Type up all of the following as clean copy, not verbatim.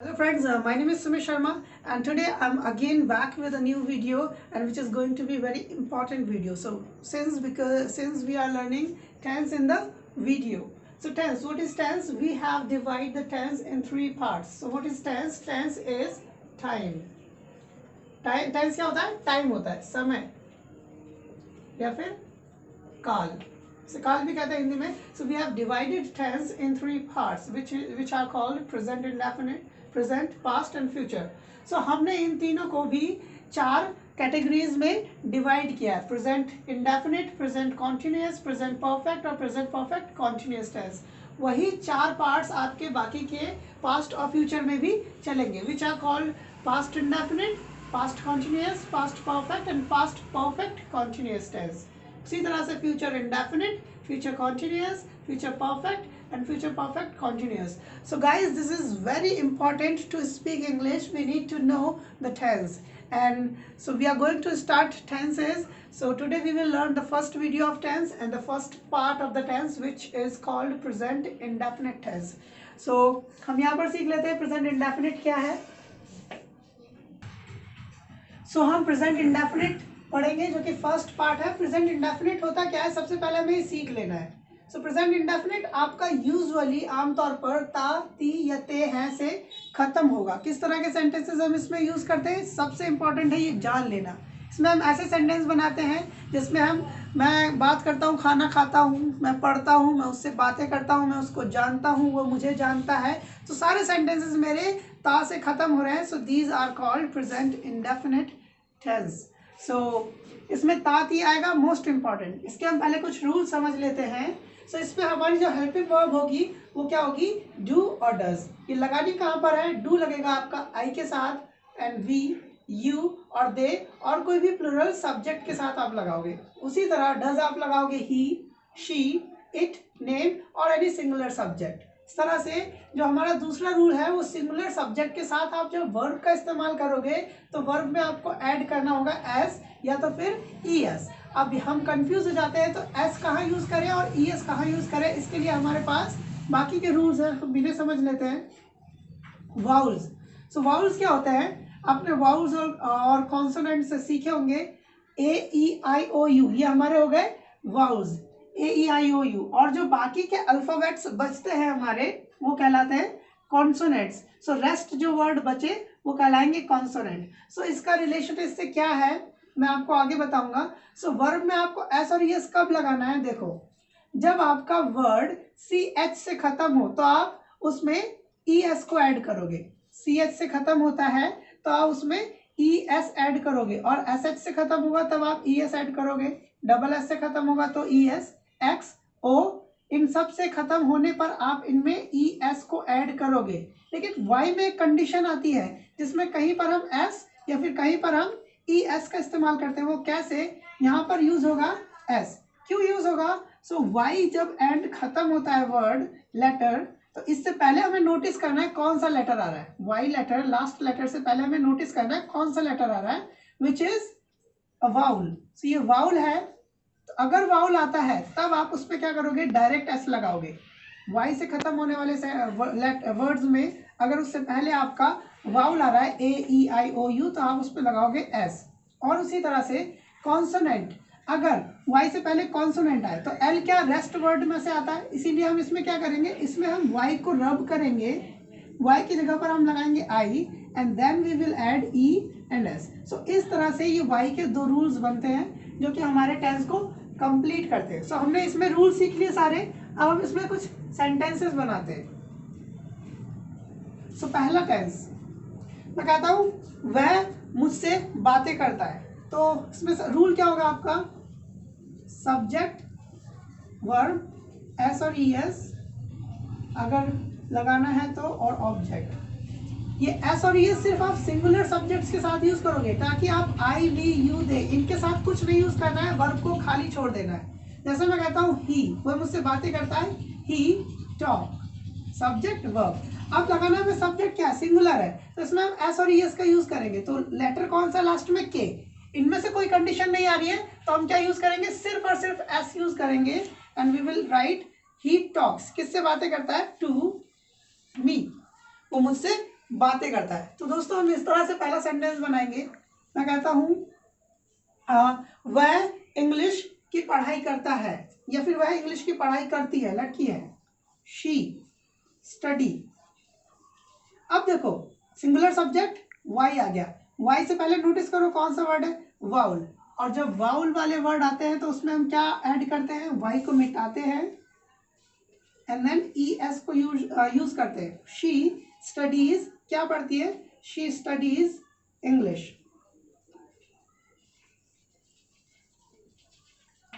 Hello friends, my name is Sumit Sharma and today I'm again back with a new video and which is going to be very important video. So since we are learning tense in the video. So tense, what is tense? We have divided the tense in three parts. So what is tense? Tense is time. Tense क्या होता है? Time होता है, समय या फिर काल. So काल भी कहते हैं हिंदी में. So we have divided tense in three parts which are called present indefinite, present, past and future. So हमने इन तीनों को भी चार कैटेगरीज में डिवाइड किया है. Present indefinite, present continuous, present perfect और प्रेजेंट परफेक्ट कॉन्टिन्यूअस टेंस. वही चार पार्ट्स आपके बाकी के पास्ट और फ्यूचर में भी चलेंगे which are called past indefinite, past continuous, past perfect and past perfect continuous tense. इसी तरह से future indefinite, future continuous, future perfect and future perfect continuous. So guys, this is very important to speak English. We need to know the tense, and so we are going to start tenses. So today we will learn the first video of tense and the first part of the tense which is called present indefinite tense. So हम यहाँ पर सीख लेते हैं present indefinite क्या है. So हम present indefinite पढ़ेंगे जो कि फर्स्ट पार्ट है. प्रेजेंट इंडेफिनिट होता क्या है, सबसे पहले हमें सीख लेना है. सो प्रेजेंट इंडेफिनिट आपका यूजुअली आमतौर पर ता, ती या ते हैं से खत्म होगा. किस तरह के सेंटेंसेस हम इसमें यूज करते हैं, सबसे इंपॉर्टेंट है ये जान लेना. इसमें हम ऐसे सेंटेंस बनाते हैं जिसमें मैं बात करता हूँ, खाना खाता हूँ, मैं पढ़ता हूँ, मैं उससे बातें करता हूँ, मैं उसको जानता हूँ, वो मुझे जानता है. तो सारे सेंटेंसेस मेरे ता से खत्म हो रहे हैं. So these are called present indefinite tense. So इसमें ती आएगा, मोस्ट इंपॉर्टेंट. इसके हम पहले कुछ रूल समझ लेते हैं. सो इसमें हमारी जो हेल्पिंग वर्ब होगी वो क्या होगी, डू और डज. ये लगानी कहाँ पर है, डू लगेगा आपका आई के साथ एंड वी, यू और दे और कोई भी प्लूरल सब्जेक्ट के साथ आप लगाओगे. उसी तरह डज आप लगाओगे ही, शी, इट, नेम और एनी सिंगुलर सब्जेक्ट. इस तरह से जो हमारा दूसरा रूल है वो सिंगुलर सब्जेक्ट के साथ आप जब वर्ब का इस्तेमाल करोगे तो वर्ब में आपको ऐड करना होगा एस या तो फिर ई एस. अब हम कंफ्यूज हो जाते हैं तो एस कहाँ यूज करें और ई एस कहाँ यूज करें. इसके लिए हमारे पास बाकी के रूल्स हैं, हम इन्हें समझ लेते हैं. वाउल्स. सो वाउल्स क्या होते हैं, आपने वाउल्स और कॉन्सोनेंट से सीखे होंगे. ए ई आई ओ यू ये हमारे हो गए vowels, A E I O you. और जो बाकी के अल्फाबेट्स बचते हैं हमारे वो कहलाते हैं कॉन्सोनेंट्स. सो रेस्ट जो वर्ड बचे वो कहलाएंगे कॉन्सोनेंट. सो इसका रिलेशन इससे क्या है मैं आपको आगे बताऊंगा. सो वर्ब में आपको एस और एस कब लगाना है, देखो जब आपका वर्ड सी एच से खत्म हो तो आप उसमें ई एस को ऐड करोगे. सी एच से खत्म होता है तो आप उसमें ई एस ऐड करोगे और एस एच से खत्म होगा तब आप ई एस ऐड करोगे. डबल एस से खत्म होगा तो ई एस, एक्स, ओ, इन सब से खत्म होने पर आप इनमें ई एस को ऐड करोगे. लेकिन वाई में एक कंडीशन आती है जिसमें कहीं पर हम एस या फिर कहीं पर हम ई एस का इस्तेमाल करते हैं. वो कैसे, यहाँ पर यूज होगा एस. क्यों यूज होगा, सो वाई जब एंड खत्म होता है वर्ड लेटर तो इससे पहले हमें नोटिस करना है कौन सा लेटर आ रहा है. वाई लेटर लास्ट लेटर से पहले हमें नोटिस करना है कौन सा लेटर आ रहा है विच इज अ वाउल. सो ये वाउल है. तो अगर वाउल आता है तब आप उस पर क्या करोगे, डायरेक्ट एस लगाओगे. वाई से खत्म होने वाले वर्ड्स में अगर उससे पहले आपका वाउल आ रहा है ए ई आई ओ यू तो आप उस पर लगाओगे एस. और उसी तरह से कॉन्सोनेंट, अगर वाई से पहले कॉन्सोनेंट आए तो एल क्या रेस्ट वर्ड में से आता है, इसीलिए हम इसमें क्या करेंगे, इसमें हम वाई को रब करेंगे. वाई की जगह पर हम लगाएंगे I and then we will add E and S. So इस तरह से ये वाई के दो रूल्स बनते हैं जो कि हमारे टेंस को कंप्लीट करते हैं. सो हमने इसमें रूल सीख लिए सारे. अब हम इसमें कुछ सेंटेंसेस बनाते हैं. सो पहला टेंस मैं कहता हूं वह मुझसे बातें करता है. तो इसमें रूल क्या होगा आपका, सब्जेक्ट, वर्ब, एस और ई एस अगर लगाना है तो, और ऑब्जेक्ट. ये एस और ये सिर्फ आप सिंगुलर सब्जेक्ट्स के साथ यूज करोगे ताकि आप आई, वी, यू, दे इनके साथ कुछ नहीं यूज करना है, वर्ब को खाली छोड़ देना है. जैसे मैं कहता हूँ ही, वह मुझसे बातें करता है, ही टॉक, सब्जेक्ट वर्ब. अब लगाना में सब्जेक्ट क्या सिंगुलर है तो इसमें हम एस और एस का यूज करेंगे. तो लेटर कौन सा लास्ट में, के. इनमें से कोई कंडीशन नहीं आ रही है तो हम क्या यूज करेंगे, सिर्फ और सिर्फ एस यूज करेंगे and we will write he talks. किससे बातें करता है, टू मी, वो मुझसे बातें करता है। तो दोस्तों हम इस तरह से पहला सेंटेंस बनाएंगे। मैं कहता हूँ वह इंग्लिश की पढ़ाई करता है, या फिर वह इंग्लिश की पढ़ाई करती है, लड़की है। She study. अब देखो सिंगुलर सब्जेक्ट वाई आ गया। वाई से पहले नोटिस करो कौन सा वर्ड है, वाउल। और जब वाउल वाले वर्ड आते हैं तो उसमें हम क्या ऐड करते हैं, वाई को मिटाते हैं एंड देन ई एस को यूज करते हैं। शी स्टडीज क्या पढ़ती है, शी स्टडीज इंग्लिश।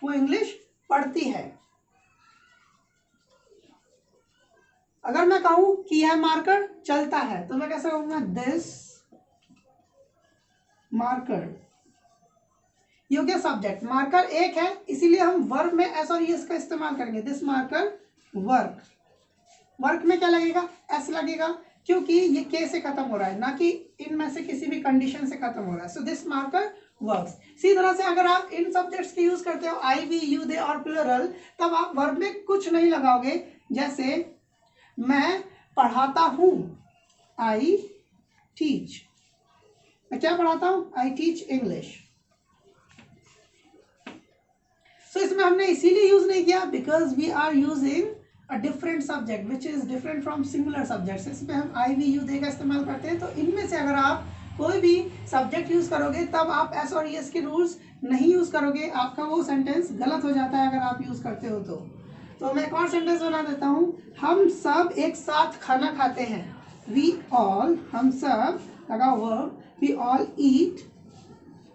वो इंग्लिश पढ़ती है। अगर मैं कहूं कि यह मार्कर चलता है तो मैं कैसे कहूंगा, दिस मार्कर। ये हो गया सब्जेक्ट। मार्कर एक है इसीलिए हम वर्ब में एस और एस का इस्तेमाल करेंगे। This marker work. वर्क में क्या लगेगा, एस लगेगा, क्योंकि ये के से खत्म हो रहा है, ना कि इनमें से किसी भी कंडीशन से खत्म हो रहा है। So this marker works. इसी तरह से अगर आप इन सब्जेक्ट्स के यूज करते हो आई वी यू दे और प्लूरल, तब आप वर्ब में कुछ नहीं लगाओगे। जैसे मैं पढ़ाता हूं, आई टीच। मैं क्या पढ़ाता हूं, आई टीच इंग्लिश। सो इसमें हमने इसीलिए यूज नहीं किया because we are using a different subject which is different from singular subjects. इसमें हम आई वी यू दे का इस्तेमाल करते हैं। तो इनमें से अगर आप कोई भी सब्जेक्ट यूज करोगे तब आप एस और एस के रूल्स नहीं यूज करोगे, आपका वो सेंटेंस गलत हो जाता है अगर आप यूज करते हो तो मैं एक और सेंटेंस बना देता हूं। हम सब एक साथ खाना खाते हैं। वी ऑल, हम सब लगा verb, we all eat,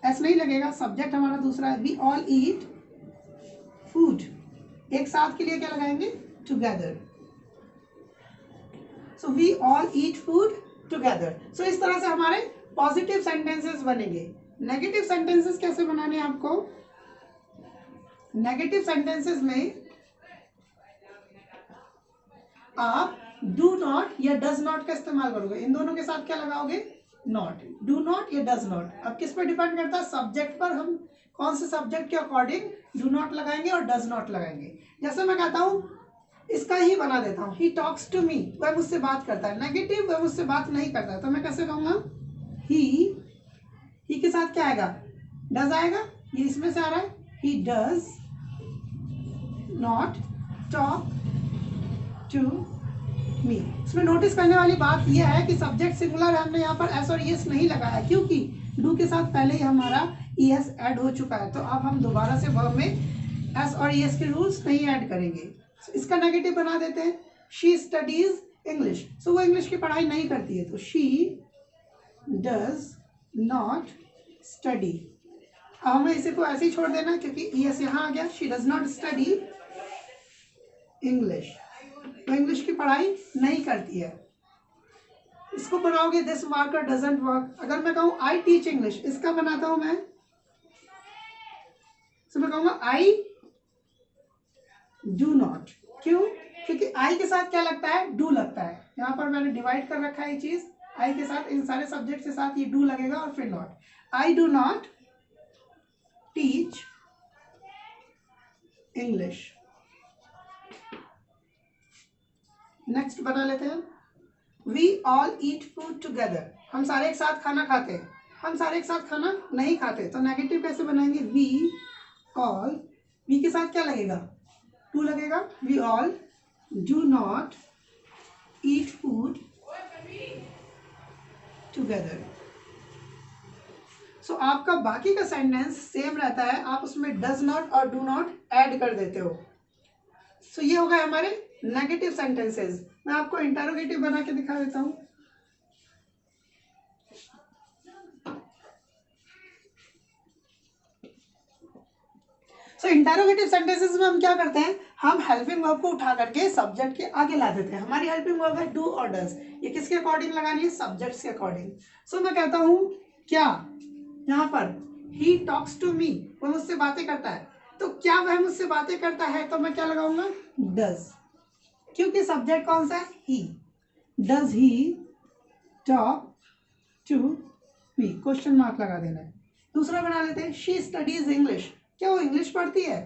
S नहीं लगेगा, सब्जेक्ट हमारा दूसरा है। We all eat food. एक साथ के लिए क्या लगाएंगे, together. So we all eat food together. So इस तरह से हमारे पॉजिटिव सेंटेंसेस बनेंगे। नेगेटिव सेंटेंसेस कैसे बनाने हैं आपको, नेगेटिव सेंटेंसेस में आप डू नॉट या डज नॉट का इस्तेमाल करोगे। इन दोनों के साथ क्या लगाओगे, नॉट। डू नॉट या डज नॉट। अब किस पर डिपेंड करता है, सब्जेक्ट पर। हम कौन से सब्जेक्ट के अकॉर्डिंग डू नॉट लगाएंगे और डज नॉट लगाएंगे। जैसे मैं कहता हूं, इसका ही बना देता हूं, ही टॉक्स टू मी, वह मुझसे बात करता है। नेगेटिव, वह मुझसे बात नहीं करता है, तो मैं कैसे कहूंगा, ही के साथ क्या आएगा, डज आएगा, ये इसमें से आ रहा है। He does not talk to me. इसमें नोटिस करने वाली बात यह है कि सब्जेक्ट सिंगुलर है, हमने यहाँ पर एस और एस नहीं लगाया, क्योंकि डू के साथ पहले ही हमारा एस ऐड हो चुका है। तो अब हम दोबारा से वर्ब में एस और एस के रूल्स नहीं ऐड करेंगे। इसका नेगेटिव बना देते हैं, शी स्टडीज इंग्लिश। सो वो इंग्लिश की पढ़ाई नहीं करती है, तो शी डज नॉट स्टडी। अब हमें इसे को ऐसे ही छोड़ देना क्योंकि एस यहाँ आ गया। She does not study English, तो इंग्लिश की पढ़ाई नहीं करती है। इसको बनाओगे, दिस मार्कर डजंट वर्क। अगर मैं कहूं आई टीच इंग्लिश, इसका बनाता हूं मैं, तो मैं कहूंगा आई डू नॉट। क्यों, क्योंकि आई के साथ क्या लगता है, डू लगता है। यहां पर मैंने डिवाइड कर रखा है ये चीज, आई के साथ इन सारे सब्जेक्ट के साथ ये डू लगेगा और फिर not. I do not teach English. Next बना लेते हैं, we all eat food together. हम सारे एक साथ खाना खाते हैं। हम सारे एक साथ खाना नहीं खाते, तो नेगेटिव कैसे बनाएंगे, वी ऑल, वी के साथ क्या लगेगा, टू लगेगा। We all do not eat food together. So आपका बाकी का सेंटेंस सेम रहता है, आप उसमें डज नॉट और डू नॉट ऐड कर देते हो। सो ये हो गए हमारे नेगेटिव सेंटेंसेस। मैं आपको इंटरोगेटिव बना के दिखा देता हूं। सो इंटरोगेटिव सेंटेंसेस में हम क्या करते हैं, हम हेल्पिंग वर्ब को उठा करके सब्जेक्ट के आगे ला देते हैं। हमारी हेल्पिंग वर्ब है डू और डज। ये किसके अकॉर्डिंग लगानी है, सब्जेक्ट्स के अकॉर्डिंग। सो मैं कहता हूं क्या, यहाँ पर ही टॉक्स टू मी, वह मुझसे बातें करता है। तो क्या वह मुझसे बातें करता है, तो मैं क्या लगाऊंगा, डज, क्योंकि सब्जेक्ट कौन सा है, he. Does he talk to me, question mark लगा देना है। दूसरा बना लेते हैं, शी स्टडीज इंग्लिश। क्या वो इंग्लिश पढ़ती है,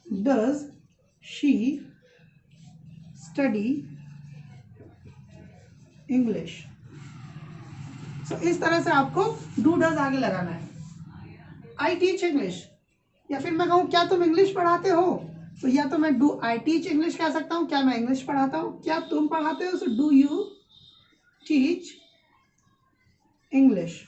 डज शी स्टडी इंग्लिश। सो इस तरह से आपको डू डज आगे लगाना है। आई टीच इंग्लिश, या फिर मैं कहूँ क्या तुम इंग्लिश पढ़ाते हो, तो या तो मैं डू आई टीच इंग्लिश कह सकता हूँ, क्या मैं इंग्लिश पढ़ाता हूँ। क्या तुम पढ़ाते हो, so do you teach English.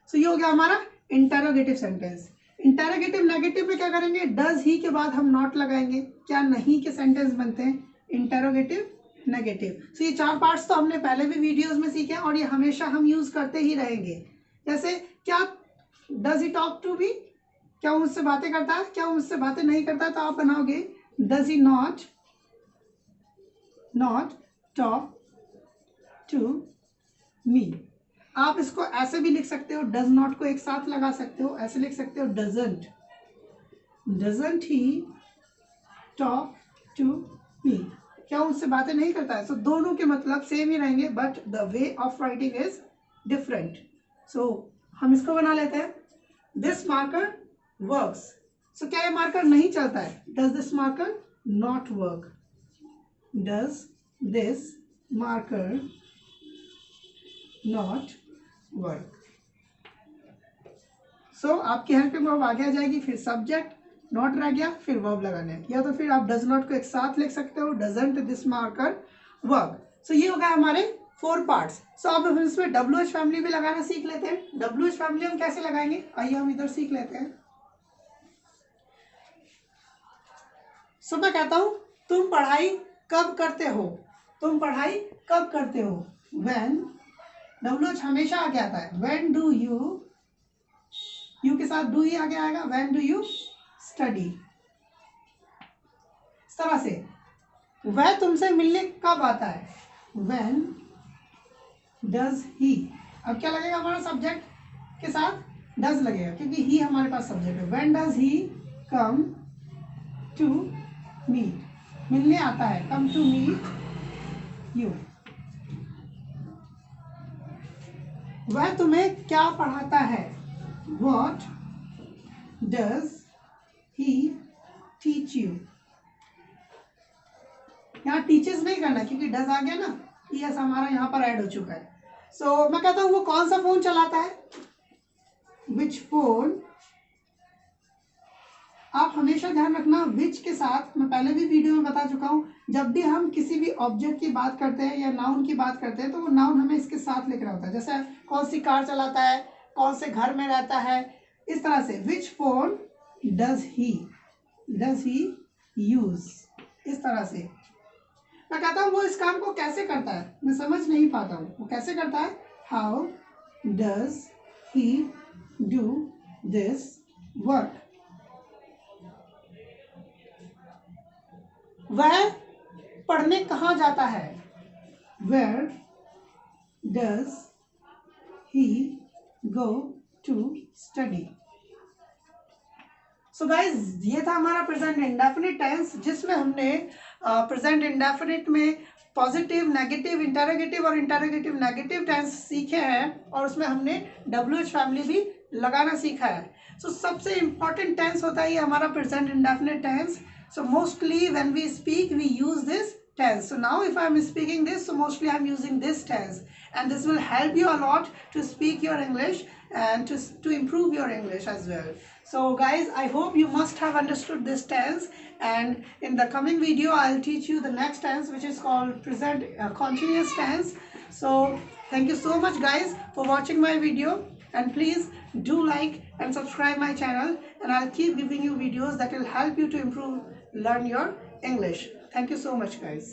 So ये हो गया हमारा इंटरोगेटिव सेंटेंस। इंटरोगेटिव नेगेटिव में क्या करेंगे, डज ही के बाद हम नॉट लगाएंगे। क्या नहीं के सेंटेंस बनते हैं इंटरोगेटिव नेगेटिव। सो ये 4 पार्ट्स तो हमने पहले भी वीडियोस में सीखे और ये हमेशा हम यूज करते ही रहेंगे। जैसे क्या does he talk to me, क्या वो मुझसे बातें करता है, क्या वो मुझसे बातें नहीं करता है, तो आप बनाओगे does he not talk to me. आप इसको ऐसे भी लिख सकते हो, डज नॉट को एक साथ लगा सकते हो, ऐसे लिख सकते हो doesn't he talk to me, क्या उनसे बातें नहीं करता है। सो दोनों के मतलब सेम ही रहेंगे but the way of writing is different. So हम इसको बना लेते हैं, दिस मार्कर वर्क्स। सो क्या ये मार्कर नहीं चलता है, does this marker not work, does this marker not work. So आपकी हेल्पिंग वर्ब आगे आ जाएगी, फिर सब्जेक्ट नॉट रह गया, फिर वर्ब लगाना है, या तो फिर आप डज नॉट को एक साथ लिख सकते हो, डजंट दिस मार्कर वर्क। सो ये हो गया हमारे 4 पार्ट्स। सो अब इसमें WH फैमिली भी लगाना सीख लेते हैं। WH फैमिली हम कैसे लगाएंगे, आइए हम इधर सीख लेते हैं। सो मैं कहता हूं तुम पढ़ाई कब करते हो, तुम पढ़ाई कब करते हो। व्हेन, WH हमेशा आगे आता है। व्हेन डू यू, यू के साथ डू ही आगे आएगा। When do you study. इस तरह से वह तुमसे मिलने कब आता है, व्हेन डज ही। अब क्या लगेगा हमारा सब्जेक्ट के साथ डज लगेगा क्योंकि ही हमारे पास सब्जेक्ट है। When does he come to meet, मिलने आता है, कम टू मीट यू। वह तुम्हें क्या पढ़ाता है, what does he teach you. यहाँ टीचर्स नहीं करना क्योंकि डज आ गया ना, यस हमारा यहाँ पर ऐड हो चुका है। सो मैं कहता हूँ वो कौन सा फोन चलाता है, विच फोन। आप हमेशा ध्यान रखना विच के साथ, मैं पहले भी वीडियो में बता चुका हूँ, जब भी हम किसी भी ऑब्जेक्ट की बात करते हैं या नाउन की बात करते हैं तो वो नाउन हमें इसके साथ लिखना होता है। जैसे कौन सी कार चलाता है, कौन से घर में रहता है, इस तरह से विच फोन डज ही यूज। इस तरह से मैं कहता हूँ वो इस काम को कैसे करता है, मैं समझ नहीं पाता हूँ वो कैसे करता है। How does he do this work. वह पढ़ने कहाँ जाता है, where does he go to study. So guys ये था हमारा प्रेजेंट इंडेफिनिट टेंस, जिसमें हमने प्रेजेंट इंडेफिनिट में पॉजिटिव, नेगेटिव, इंटरोगेटिव और इंटरोगेटिव नेगेटिव टेंस सीखे हैं और उसमें हमने WH फैमिली भी लगाना सीखा है। सो सबसे इंपॉर्टेंट टेंस होता है ये हमारा present indefinite tense. So mostly when we speak, we use this tense. So now if I am speaking this, so mostly I am using this tense. And this will help you a lot to speak your English and to improve your English as well. So guys, I hope you must have understood this tense. And in the coming video, I'll teach you the next tense, which is called present continuous tense. So thank you so much guys for watching my video. And please do like and subscribe my channel, and I'll keep giving you videos that will help you to improve, learn your English. Thank you so much guys.